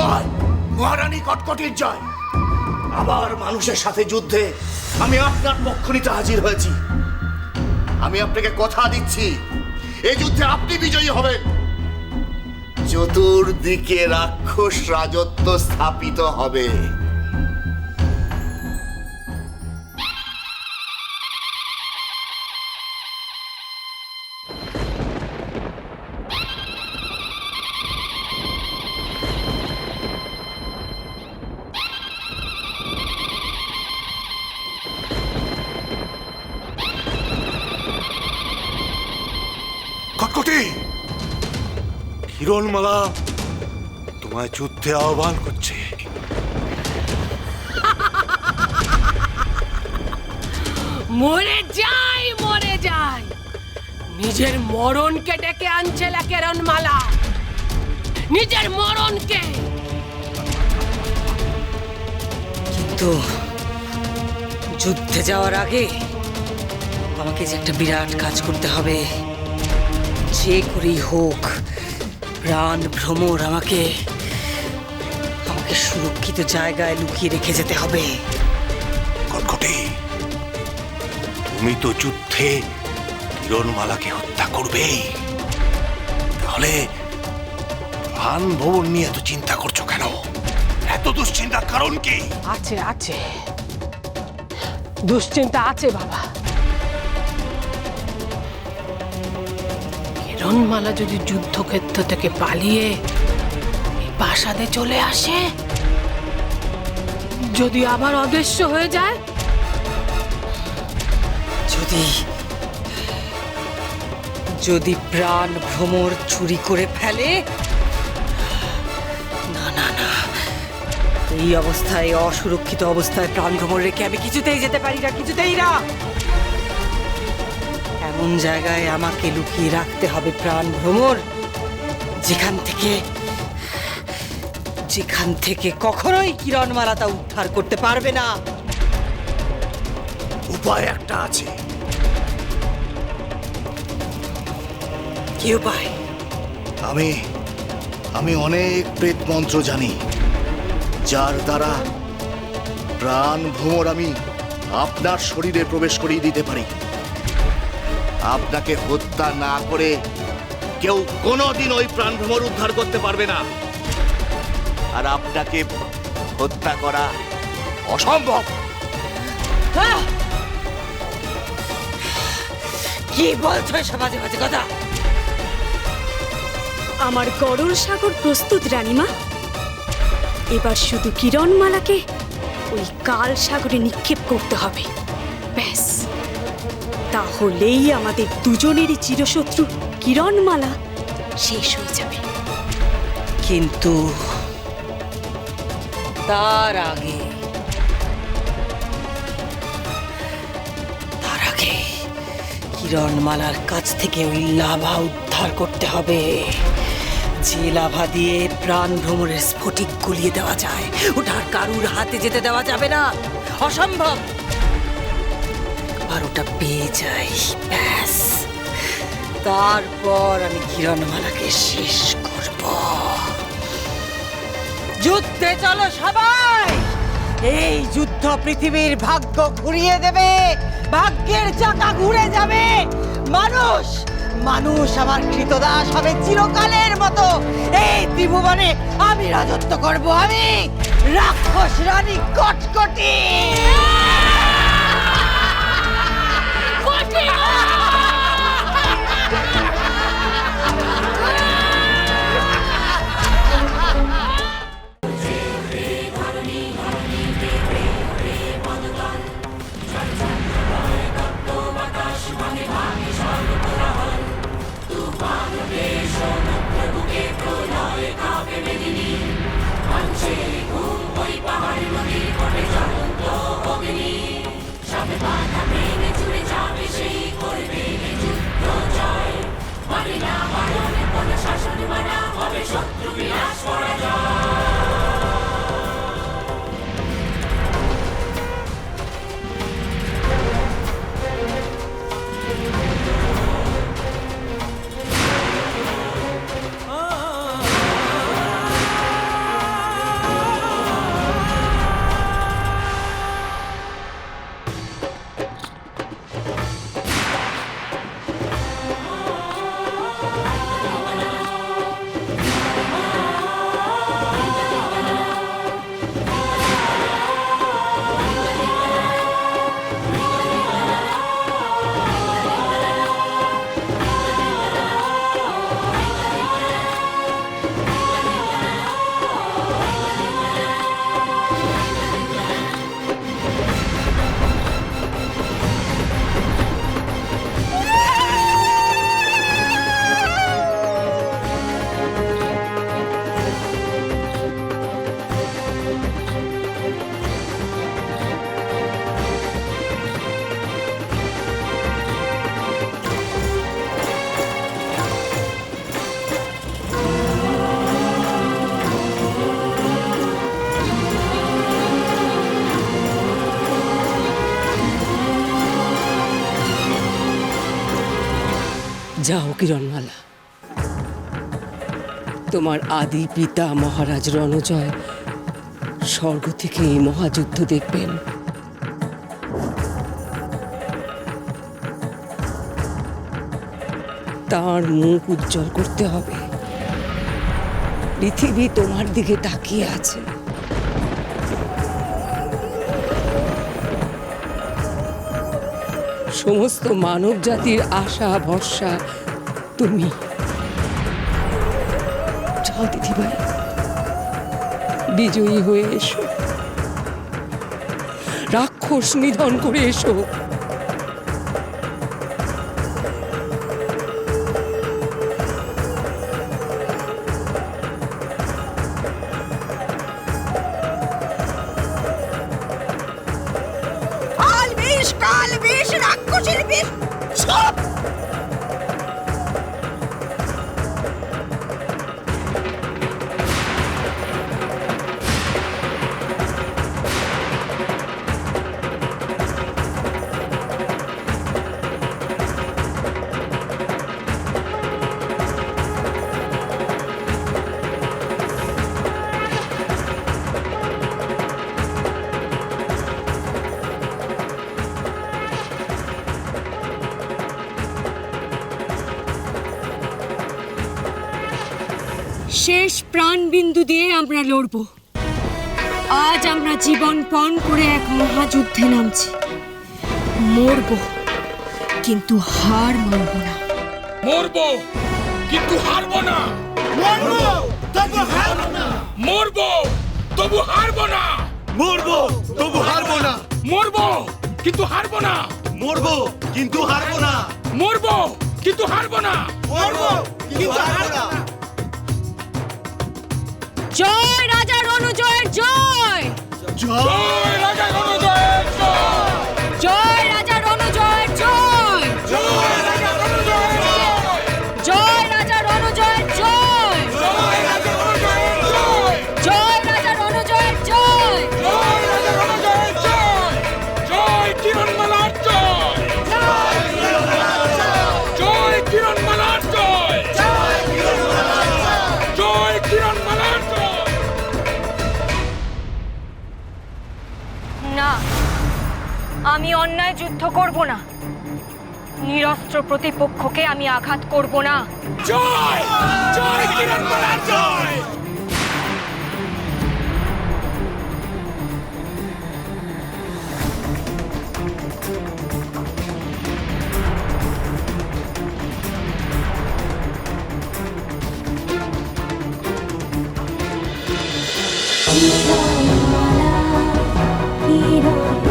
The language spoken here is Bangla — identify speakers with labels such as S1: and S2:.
S1: জয়, মহারানী কটকটির জয়। আবার মানুষের সাথে যুদ্ধে আমি আপনার পক্ষ নিতে হাজির হয়েছি। আমি আপনাকে কথা দিচ্ছি, এই যুদ্ধে আপনি বিজয়ী হবেন। চতুর্দিকে রাক্ষস রাজত্ব স্থাপিত হবে। কটকটি, কিরণমালা তোমায় যুদ্ধে আহ্বান করছে।
S2: মরে যাই, মরে যাই। নিজের মরণকে ডেকে আনছে কিরণমালা, নিজের মরণকে।
S3: কিন্তু যুদ্ধে যাওয়ার আগে আমাকে যে একটা বিরাট কাজ করতে হবে। যে করেই হোক প্রাণ ভ্রমর আমাকে সুরক্ষিত জায়গায় লুকিয়ে রেখে যেতে হবে।
S1: কটকটি, তুমি তো যুদ্ধে কিরণমালাকে হত্যা করবেই, তাহলে প্রাণ ভ্রমর নিয়ে এত চিন্তা করছো কেন? এত দুশ্চিন্তার কারণ কি?
S2: আছে আছে, দুশ্চিন্তা আছে বাবা। কিরণমালা যদি যুদ্ধক্ষেত্র থেকে পালিয়ে প্রাসাদে চলে আসে, যদি আবার অদৃশ্য হয়ে যায়,
S3: যদি প্রাণ ভ্রমর চুরি করে ফেলে, না না না, এই অবস্থায়, অসুরক্ষিত অবস্থায় প্রাণ ভ্রমর রেখে আমি কিছুতেই যেতে পারি না, কিছুতেই না। এমন জায়গায় আমাকে লুকিয়ে রাখতে হবে প্রাণ ভ্রমর, যেখান থেকে কখনোই কিরণমালা তা উদ্ধার করতে পারবে না।
S1: উপায় একটা আছে।
S3: কি উপায়?
S1: আমি অনেক প্রেত মন্ত্র জানি, যার দ্বারা প্রাণ ভ্রমর আমি আপনার শরীরে প্রবেশ করিয়ে দিতে পারি। আপনাকে হত্যা না করে কেউ কোনোদিন ওই প্রাণ ভ্রমর উদ্ধার করতে পারবে না, আর আপনাকে হত্যা করা অসম্ভব।
S3: কি বলছো এসব বাজে বাজে কথা?
S4: আমার গরল সাগর প্রস্তুত রানীমা। এবার শুধু কিরণমালাকে ওই কাল সাগরে নিক্ষেপ করতে হবে, ব্যাস। তাহলেই আমাদের দুজনেরই চিরশত্রু কিরণমালা শেষ হয়ে যাবে।
S3: কিন্তু তার আগে কিরণমালার কাছ থেকে ওই লাভা উদ্ধার করতে হবে, যে লাভা দিয়ে প্রাণ ভ্রমরের স্ফটিক গলিয়ে দেওয়া যায়। ওটা আর কারুর হাতে যেতে দেওয়া যাবে না, অসম্ভব। আর ওটা পেয়ে যাই, ব্যাস, তারপর আমি কিরণমালাকে শেষ করব। যুদ্ধে চলো সবাই। এই যুদ্ধ পৃথিবীর ভাগ্য ঘুরিয়ে দেবে, ভাগ্যের চাকা ঘুরে যাবে। মানুষ আমার কৃতদাস হবে চিরকালের মতো। এই ত্রিভুবনে আমি রাজত্ব করব, আমি রাক্ষস রানী কটকটি।
S5: বাধা ভেঙে চুরে যাবে সেই করবে
S3: যাও কিরণমালা, তোমার আদি পিতা মহারাজ রণজয় স্বর্গ থেকে এই মহাযুদ্ধ দেখবেন। তার মুখ উজ্জ্বল করতে হবে। পৃথিবী তোমার দিকে তাকিয়ে আছে। সমস্ত মানব জাতির আশা ভরসা তুমি। যাও দিদিভাই, বিজয়ী হয়ে এসো, রাক্ষস নিধন করে এসো।
S5: কাল বিষ রাক্ষসের বিষ সব
S4: শেষ প্রাণবিন্দু দিয়ে আমরা লড়ব। আজ আমরা জীবন পণ করে এক মহাযুদ্ধে নামছি। মরব, কিন্তু হার মানব না।
S6: মরবো কিন্তু হারবো না।
S1: মরবো তবু হারবো না।
S6: মরবো তবু হারবো না।
S1: মরবো তবু হারবো না।
S6: মরবো কিন্তু হারবো না।
S1: মরবো কিন্তু হারবো না।
S6: মরবো কিন্তু হারবো না।
S1: মরবো কিন্তু হারবো না।
S4: জয় রাজা রণজয়ের জয়!
S6: জয় রাজা রণজয়ের জয়।
S4: জয় রাজা রণজয়ের জয়!
S6: জয় রাজা রণজয়ের জয়।
S4: জয় রাজা রণজয়ের জয়!
S6: জয় রাজা রণজয়ের জয়।
S4: জয় রাজা রণজয়ের জয়!
S6: জয় রাজা রণজয়ের জয়। জয় কিরণমালার জয়। জয় কিরণমালার জয়। জয় কিরণমালার জয়।
S7: না, আমি অন্যায় যুদ্ধ করব না। নিরস্ত্র প্রতিপক্ষকে আমি আঘাত করব না।
S6: জয় জয় কিরণমালার জয়।
S5: কিরণ